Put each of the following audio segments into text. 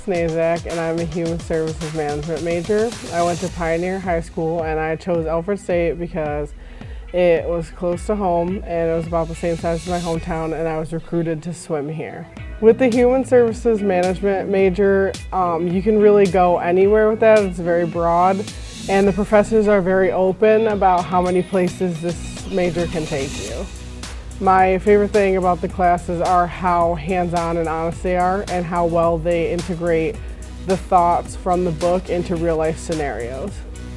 Snayczuk, and I'm a Human Services Management major. I went to Pioneer High School, and I chose Alfred State because it was close to home and it was about the same size as my hometown, and I was recruited to swim here. With the Human Services Management major, you can really go anywhere with that. It's very broad, and the professors are very open about how many places this major can take you. My favorite thing about the classes are how hands-on and honest they are, and how well they integrate the thoughts from the book into real-life scenarios.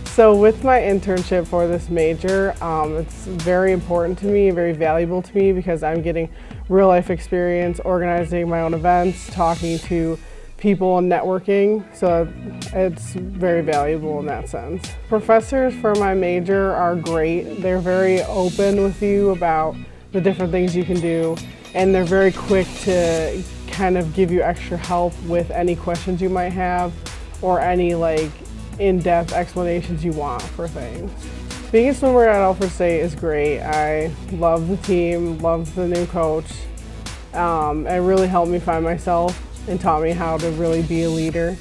So with my internship for this major, it's very important to me, very valuable to me, because I'm getting real-life experience organizing my own events, talking to people and networking, so it's very valuable in that sense. Professors for my major are great. They're very open with you about the different things you can do, and they're very quick to kind of give you extra help with any questions you might have or any in-depth explanations you want for things. Being a swimmer at Alfred State is great. I love the team, love the new coach. It really helped me find myself and taught me how to really be a leader,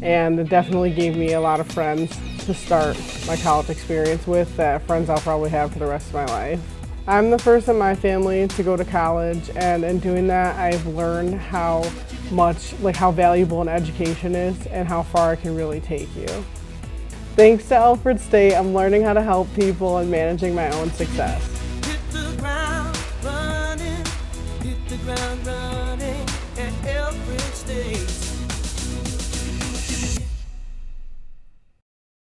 and it definitely gave me a lot of friends to start my college experience with, that friends I'll probably have for the rest of my life. I'm the first in my family to go to college, and in doing that I've learned how valuable an education is and how far it can really take you. Thanks to Alfred State, I'm learning how to help people and managing my own success. Hit the ground running, hit the ground running.